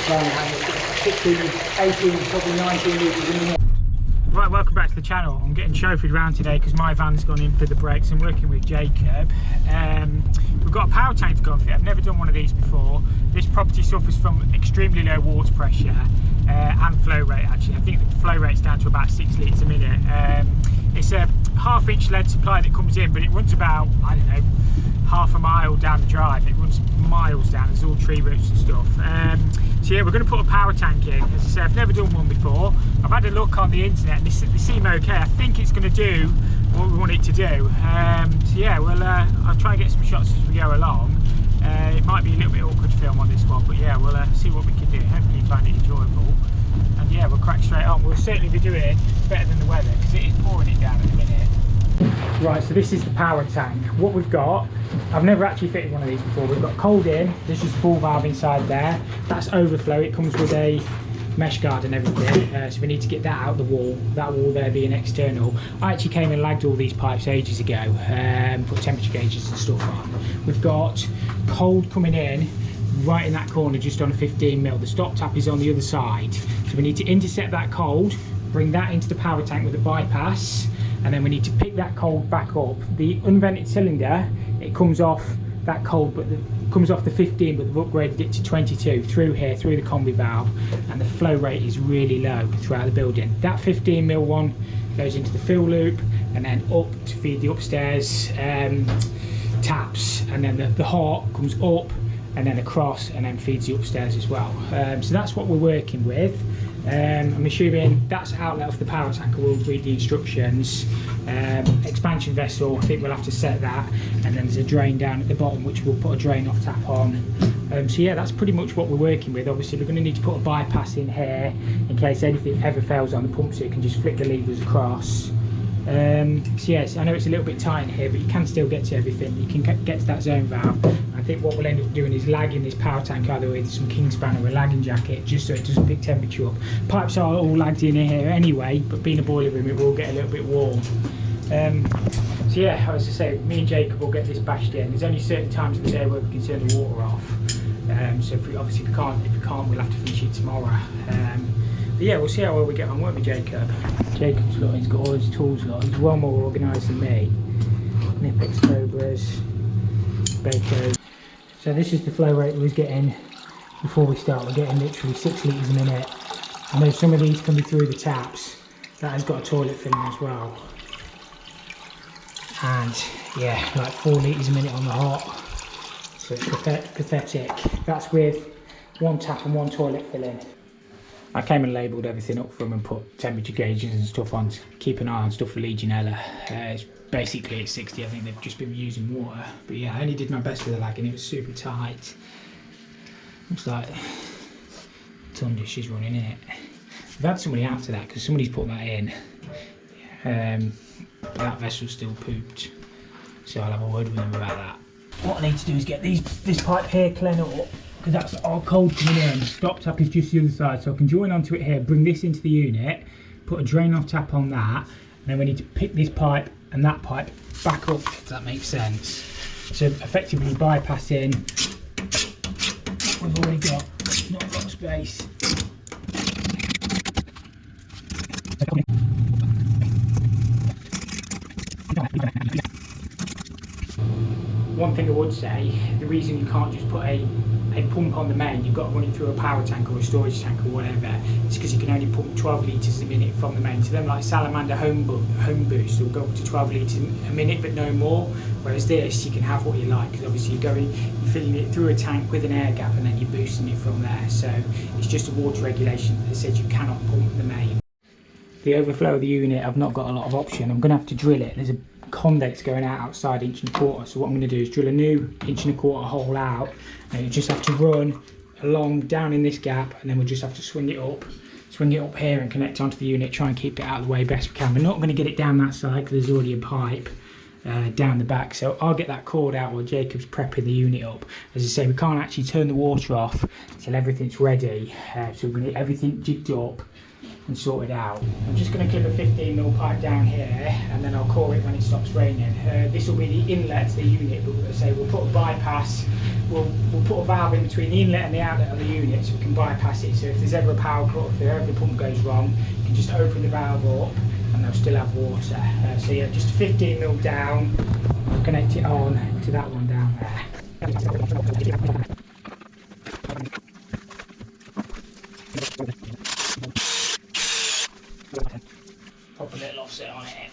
around 16, 18, probably 19 litres in a minute. Right, welcome back to the channel. I'm getting chauffeured around today because my van's gone in for the brakes. I'm working with Jacob. We've got a power tank to go fit. I've never done one of these before. This property suffers from extremely low water pressure and flow rate actually. I think the flow rate's down to about 6 litres a minute. It's a half-inch lead supply that comes in, but it runs about, I don't know, half a mile down the drive. It runs miles down. There's all tree roots and stuff. So yeah, we're going to put a power tank in. As I say, I've never done one before. I've had a look on the internet and they seem okay. I think it's going to do what we want it to do. So yeah, I'll try and get some shots as we go along. It might be a little bit awkward to film on this one, but yeah, we'll see what we can do. Hopefully you find it enjoyable. And yeah, we'll crack straight on. We'll certainly be doing better than the weather because it is pouring it down at the minute. Right, so this is the power tank. What we've got, I've never actually fitted one of these before. We've got cold in, there's just a ball valve inside there. That's overflow, it comes with a mesh guard and everything. So we need to get that out the wall, that wall there being external. I actually came and lagged all these pipes ages ago, put temperature gauges and stuff on. We've got cold coming in right in that corner just on a 15mm. The stop tap is on the other side. So we need to intercept that cold, bring that into the power tank with a bypass, and then we need to pick that cold back up. The unvented cylinder, it comes off that cold, but it comes off the 15, but they've upgraded it to 22 through here, through the combi valve, and the flow rate is really low throughout the building. That 15mm one goes into the fill loop and then up to feed the upstairs taps, and then the hot comes up and then across and then feeds the upstairs as well. So that's what we're working with. I'm assuming that's outlet of the power tank. We'll read the instructions. Expansion vessel, I think we'll have to set that, and then there's a drain down at the bottom which we'll put a drain off tap on. So yeah, that's pretty much what we're working with. Obviously we're going to need to put a bypass in here in case anything ever fails on the pump, so you can just flick the levers across. So yes, I know it's a little bit tight in here, but you can still get to everything. You can get to that zone valve. I think what we'll end up doing is lagging this power tank either with some king span or a lagging jacket, just so it doesn't pick temperature up. Pipes are all lagged in here anyway, but being a boiler room it will get a little bit warm. So yeah, as I say, me and Jacob will get this bashed in. There's only certain times of the day where we can turn the water off. So if we can't, we'll have to finish it tomorrow. But yeah, we'll see how well we get on, won't we, Jacob? Jacob's he's got all his tools. He's well more organised than me. Nipex Cobras, Baco. So this is the flow rate we was getting before we start. We're getting literally 6 litres a minute. I know some of these can be through the taps. That has got a toilet filling as well. And yeah, like 4 litres a minute on the hot. So it's pathetic. That's with one tap and one toilet filling. I came and labelled everything up for them and put temperature gauges and stuff on to keep an eye on stuff for Legionella. Basically it's 60, I think they've just been using water. But yeah, I only did my best with the lag and it was super tight. Looks like ton dish is running in it. We've had somebody out to that because somebody's put that in. That vessel's still pooped. So I'll have a word with them about that. What I need to do is get this pipe here clean up, because that's all cold coming in. Stop tap is just the other side, so I can join onto it here, bring this into the unit, put a drain off tap on that, and then we need to pick this pipe and that pipe back up, if that makes sense. So effectively bypassing, we've already got not got space. One thing I would say, the reason you can't just put a pump on the main, you've got to run it through a power tank or a storage tank or whatever, it's because you can only pump 12 litres a minute from the main. So them like Salamander home boost will go up to 12 litres a minute but no more, whereas this you can have what you like, because obviously you're filling it through a tank with an air gap and then you're boosting it from there. So it's just a water regulation that says you cannot pump the main. The overflow of the unit, I've not got a lot of option. I'm going to have to drill it. There's a conduit's going out outside 1.25 inches, so what I'm going to do is drill a new 1.25 inch hole out, and you just have to run along down in this gap, and then we'll just have to swing it up here and connect onto the unit, try and keep it out of the way best we can. We're not going to get it down that side because there's already a pipe down the back, so I'll get that cord out while Jacob's prepping the unit up. As I say, we can't actually turn the water off until everything's ready, so we're going to get everything jigged up, and sorted out. I'm just going to clip a 15mm pipe down here, and then I'll core it when it stops raining. This will be the inlet to the unit, but we'll say we'll put a bypass. We'll put a valve in between the inlet and the outlet of the unit, so we can bypass it. So if there's ever a power cut, if ever the pump goes wrong, you can just open the valve up, and they'll still have water. So yeah, just 15mm down. I'll connect it on to that one down there. Pop a little offset on it.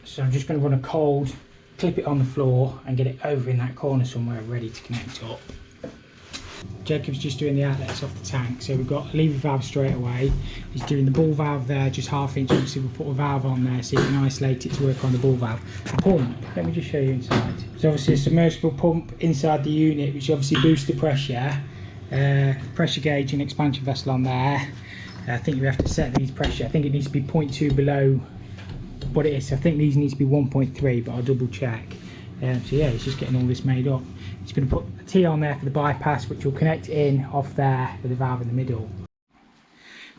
So I'm just going to run a cold, clip it on the floor and get it over in that corner somewhere ready to connect up. Jacob's just doing the outlets off the tank, so we've got a lever valve straight away. He's doing the ball valve there, just ½ inch, obviously we'll put a valve on there so you can isolate it to work on the ball valve. The pump, let me just show you inside. There's obviously a submersible pump inside the unit which obviously boosts the pressure. Pressure gauge and expansion vessel on there. I think you have to set these pressure. I think it needs to be 0.2 below what it is. So I think these need to be 1.3, but I'll double check. So yeah, it's just getting all this made up. It's going to put a T on there for the bypass, which will connect in off there with the valve in the middle.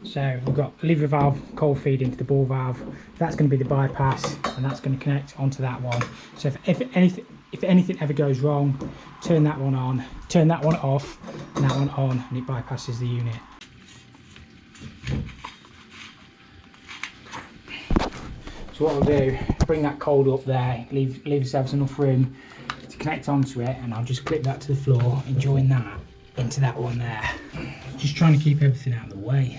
So we've got a lever valve cold feed into the ball valve. That's going to be the bypass, and that's going to connect onto that one. So if anything ever goes wrong, turn that one on, turn that one off, and that one on, and it bypasses the unit. So what I'll do, bring that cold up there, leave yourselves enough room to connect onto it, and I'll just clip that to the floor and join that into that one there. Just trying to keep everything out of the way.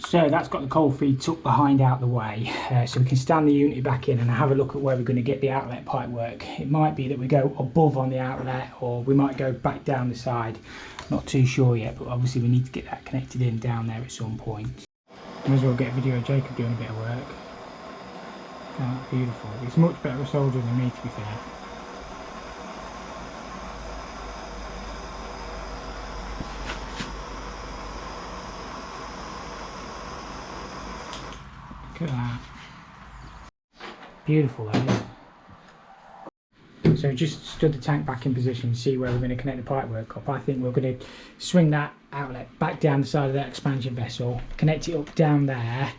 So that's got the cold feed tucked behind out the way, so we can stand the unit back in and have a look at where we're going to get the outlet pipe work. It might be that we go above on the outlet, or we might go back down the side. Not too sure yet, but obviously we need to get that connected in down there at some point. Might as well get a video of Jacob doing a bit of work. Oh, beautiful. He's much better a soldier than me, to be fair. Look at that. Beautiful, that is. So just stood the tank back in position to see where we're going to connect the pipework up. I think we're going to swing that outlet back down the side of that expansion vessel, connect it up down there.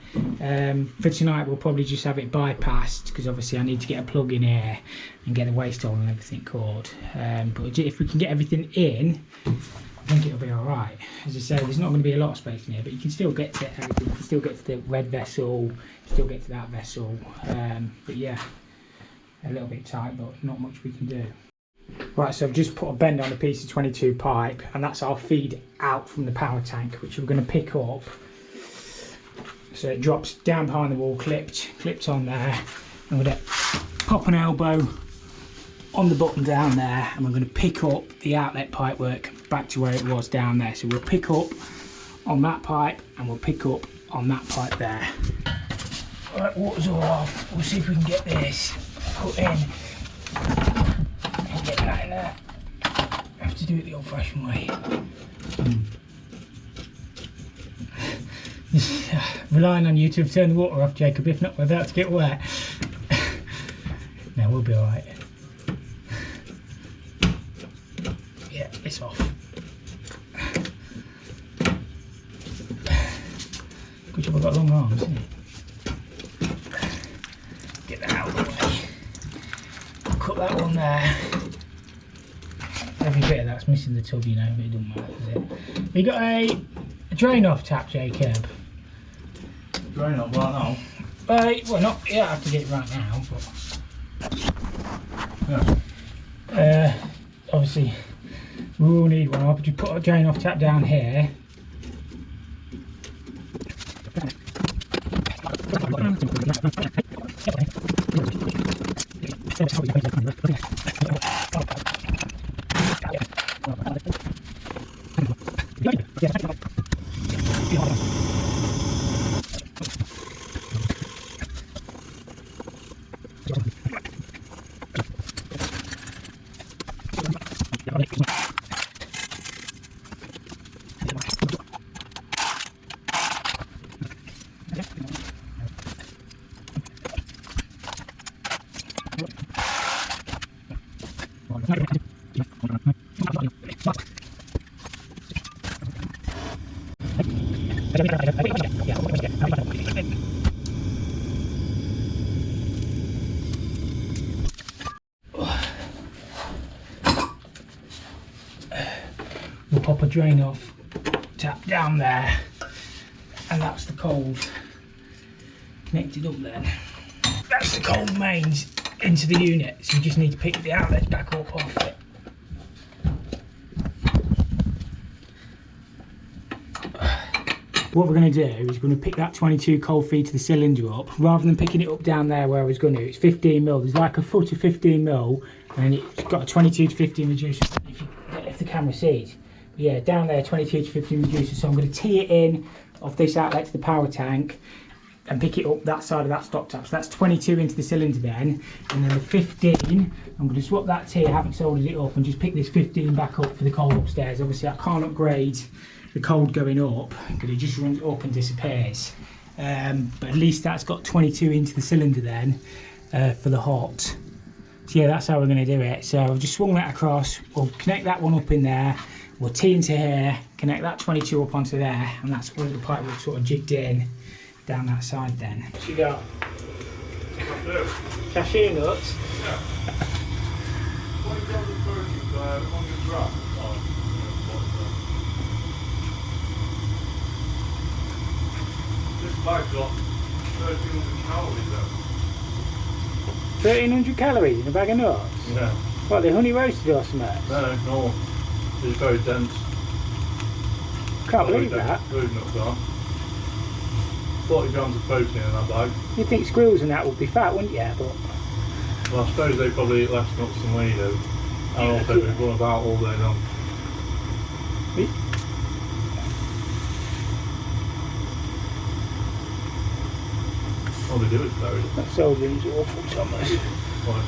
For tonight we'll probably just have it bypassed, because obviously I need to get a plug in here and get the waste hole and everything cored. But if we can get everything in, I think it'll be alright. As I say, there's not going to be a lot of space in here, but you can still get to everything. You can still get to the red vessel, still get to that vessel. But yeah, a little bit tight, but not much we can do. Right, so I've just put a bend on a piece of 22 pipe, and that's our feed out from the power tank, which we're going to pick up. So it drops down behind the wall, clipped on there. I'm going to pop an elbow on the button down there, and we're going to pick up the outlet pipe work back to where it was down there. So we'll pick up on that pipe, and we'll pick up on that pipe there. Right, water's all off. We'll see if we can get this put in and get that in there. I have to do it the old-fashioned way. Relying on you to have turned the water off, Jacob. If not, we're about to get wet. No, we'll be all right. Yeah, it's off. Good job I've got long arms, isn't it? Get that out of the way. Cut that one there. Every bit of that's missing the tub, you know, but it doesn't matter, does it? We got a drain off tap, Jacob. Drain off right now? Well, not, yeah, I have to get it right now, but... Yeah. Obviously we will need one. I'll just put a drain off tap down here. We'll pop a drain off tap down there, and that's the cold connected up then. That's the cold mains into the unit, so you just need to pick the outlets back up off it. What we're going to do is we're going to pick that 22 cold feed to the cylinder up, rather than picking it up down there where I was going to. It's 15mm, there's like a foot of 15mm, and it's got a 22 to 15 reducer, if the camera sees. But yeah, down there 22 to 15 reducer, so I'm going to tee it in off this outlet to the power tank and pick it up that side of that stop tap. So that's 22 into the cylinder then, and then the 15, I'm going to swap that tee, I haven't soldered it up, and just pick this 15 back up for the cold upstairs. Obviously I can't upgrade the cold going up because it just runs up and disappears, but at least that's got 22 into the cylinder then for the hot. So yeah, that's how we're going to do it. So I've just swung that across, we'll connect that one up in there, we'll tee into here, connect that 22 up onto there, and that's all the pipe work sort of jigged in down that side then. What you got? Cashew nuts? Yeah. What have you got the on your drum? This bag's got 1,300 calories though. 1,300 calories in a bag of nuts? Yeah. What, they honey roasted or something? No. It's very dense. Can't believe that. Food nuts are. 40 grams of protein in that bag. You'd think squirrels and that would be fat, wouldn't you? But well, I suppose they probably eat less nuts than we do. And also we run about all day long. All they do is bury it. that soldiering's awful, Thomas. Well,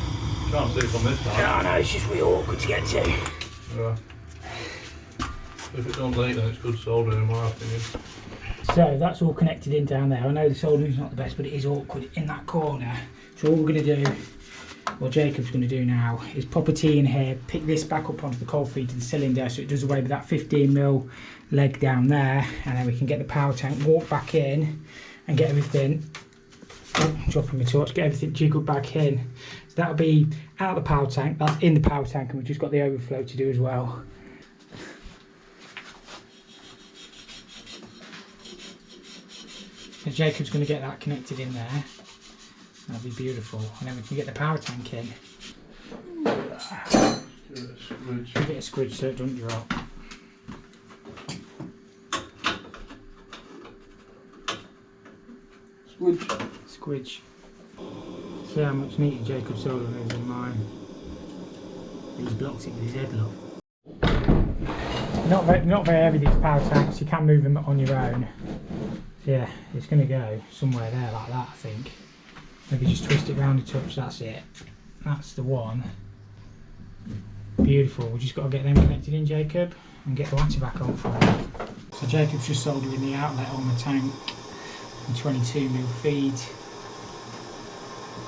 can't see it from this side. No, it's just really awkward to get to. Yeah. If it's on late, then it's good soldering in my opinion. So that's all connected in down there. I know the soldering's not the best, but it is awkward in that corner. So all we're going to do, what Jacob's going to do now, is pop a T in here, pick this back up onto the cold feed to the cylinder so it does away with that 15mm leg down there, and then we can get the power tank, walk back in and get everything, dropping my torch, get everything jiggled back in. So that'll be out of the power tank, that's in the power tank, and we've just got the overflow to do as well. So Jacob's going to get that connected in there. That'll be beautiful, and then we can get the power tank in. Give it a squidge so it doesn't drop. Squidge. See how much neater Jacob's soldering is than mine. He's blocked it with his head, look. Not very heavy, these power tanks, you can move them on your own. So yeah, it's going to go somewhere there like that, I think. Maybe just twist it round a touch, that's it. That's the one. Beautiful, we've just got to get them connected in, Jacob, and get the water back on for it. So Jacob's just soldering the outlet on the tank, and 22mm feed.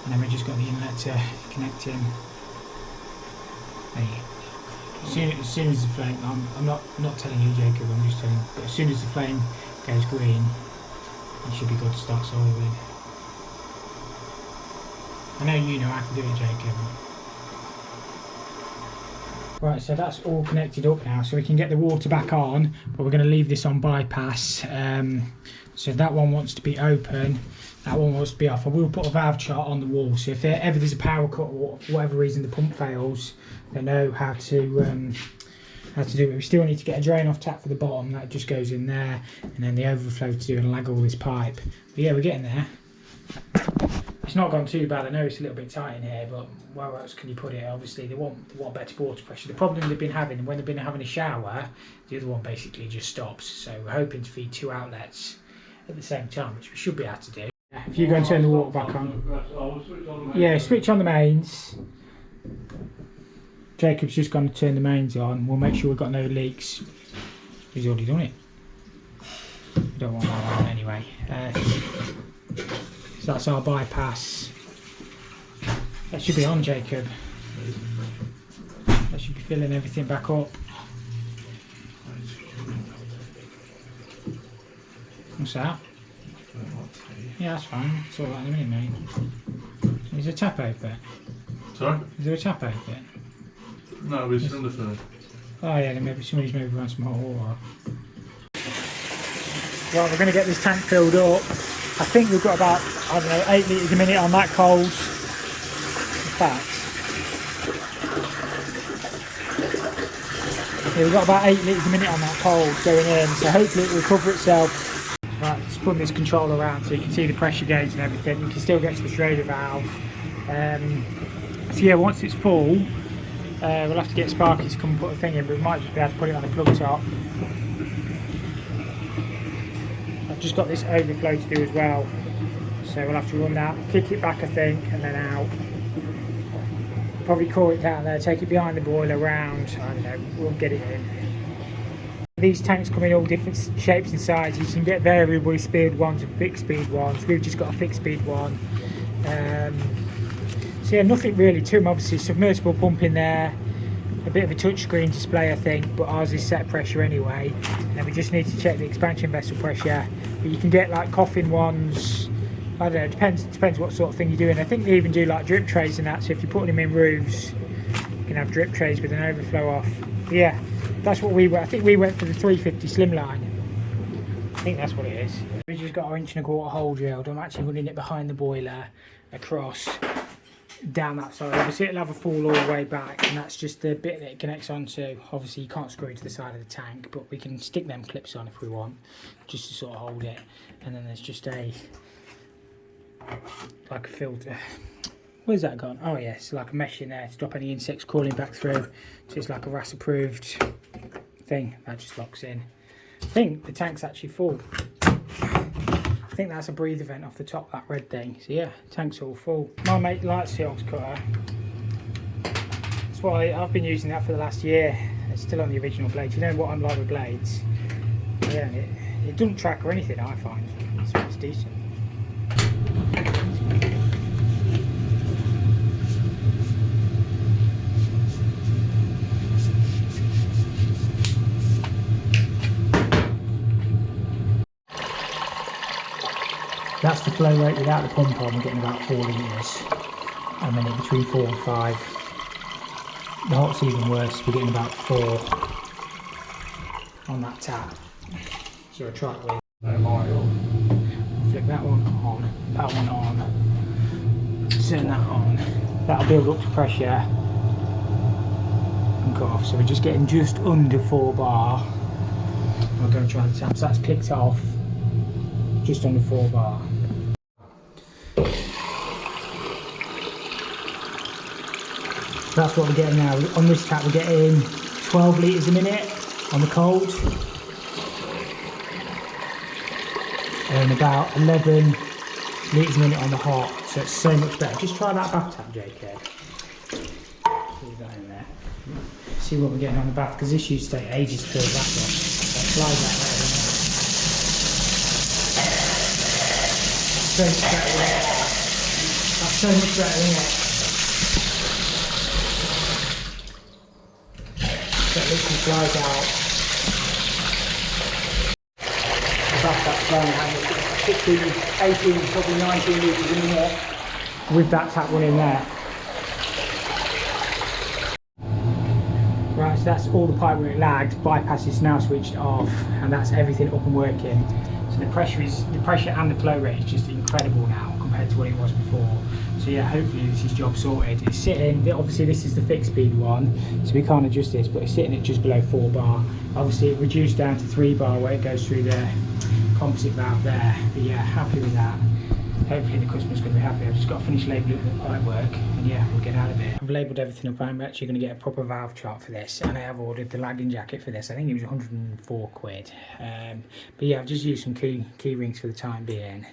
And then we've just got the inlet to connect in. There you go. As soon as the flame, I'm not telling you, Jacob, I'm just telling you, but as soon as the flame goes green, it should be good to start soldering. I know you know how to do it, Jacob. Right, so that's all connected up now, so we can get the water back on, but we're going to leave this on bypass. So that one wants to be open, That one wants to be off. I will put a valve chart on the wall, so if ever there's a power cut or for whatever reason the pump fails, they know how to do it. We still need to get a drain off tap for the bottom. That just goes in there, and then the overflow to do and lag all this pipe. But yeah, we're getting there. It's not gone too bad. I know it's a little bit tight in here, but where else can you put it? Obviously, they want better water pressure. The problem they've been having when they've been having a shower, the other one basically just stops. So we're hoping to feed 2 outlets at the same time, which we should be able to do. If you go and turn the water back on. Yeah, switch on the mains. Jacob's just gone to turn the mains on. We'll make sure we've got no leaks. He's already done it. We don't want that on anyway. So that's our bypass. That should be on, Jacob. That should be filling everything back up. What's that? Yeah, that's fine. It's all right in a minute, mate. Is there a tap open? Sorry? Is there a tap open? No, it's under third. Oh yeah, then maybe somebody's moved around some hot water. Right, we're going to get this tank filled up. I think we've got about, I don't know, 8 litres a minute on that cold. In fact, yeah, we've got about 8 litres a minute on that cold going in, so hopefully it will cover itself. Right, spun this controller around so you can see the pressure gauge and everything. You can still get to the Schrader valve. So yeah, once it's full, we'll have to get Sparky to come and put a thing in, but we might just be able to put it on the plug top. I've just got this overflow to do as well, so we'll have to run that, kick it back I think, and then out. Probably core it down there, take it behind the boiler round, I don't know, we'll get it in. These tanks come in all different shapes and sizes. You can get variable speed ones and fixed speed ones. We've just got a fixed speed one. So yeah, nothing really to them. Obviously submersible pump in there, a bit of a touchscreen display I think, but ours is set pressure anyway. And we just need to check the expansion vessel pressure. But you can get like coffin ones, I don't know, depends what sort of thing you're doing. I think they even do like drip trays and that, so if you're putting them in roofs, you can have drip trays with an overflow off. But yeah, that's what we were. I think we went for the 350 slimline. I think that's what it is. We just got our 1.25 inch hole drilled. I'm actually running it behind the boiler, across, down that side. Obviously it'll have a fall all the way back, and that's just the bit that it connects onto. Obviously you can't screw it to the side of the tank, but we can stick them clips on if we want, just to sort of hold it. And then there's just a, like a filter. Where's that gone? Oh yeah, it's like a mesh in there to stop any insects crawling back through. So it's like a RAS approved thing that just locks in. I think the tank's actually full. I think that's a breather vent off the top, that red thing. So yeah, tank's all full. My mate likes the ox cutter. That's why I've been using that for the last year. It's still on the original blade. You know what I'm like with blades. Yeah, it doesn't track or anything, I find. So it's decent. That's the flow rate without the pump on. We're getting about 4 litres a minute, between 4 and 5. The hot's even worse, we're getting about 4 on that tap. So I'll try it with oil. Flick that one on, turn that on. That'll build up to pressure and cut off. So we're just getting just under 4 bar. I'm going to try the tap. So that's clicked off. Just under 4 bar. So that's what we're getting now. On this tap we're getting 12 litres a minute on the cold. And about 11 litres a minute on the hot. So it's so much better. Just try that bath tap, Jacob. Leave that in there. See what we're getting on the bath, because this used to take ages to fill that up. So slide that there. So much better, isn't it? That's so much better, isn't it? So it literally flies out. The bath tap's flowing out 16, 18, probably 19 litres a minute with that tap running there. Right, so that's all the pipe where it lagged. Bypass is now switched off, and that's everything up and working. So So the pressure and the flow rate is just incredible now compared to what it was before. So yeah, hopefully this is job sorted. It's sitting, obviously this is the fixed speed one, so we can't adjust this, but it's sitting at just below 4 bar. Obviously it reduced down to 3 bar where it goes through the composite valve there. But yeah, happy with that. Hopefully the customer's going to be happy. I've just got to finish labelling the pipe work and yeah, we'll get out of it. I've labelled everything up. I'm actually going to get a proper valve chart for this, and I have ordered the landing jacket for this. I think it was 104 quid. But yeah, I've just used some key rings for the time being.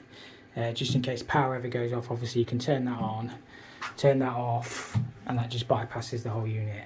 Just in case power ever goes off, obviously you can turn that on, turn that off, and that just bypasses the whole unit.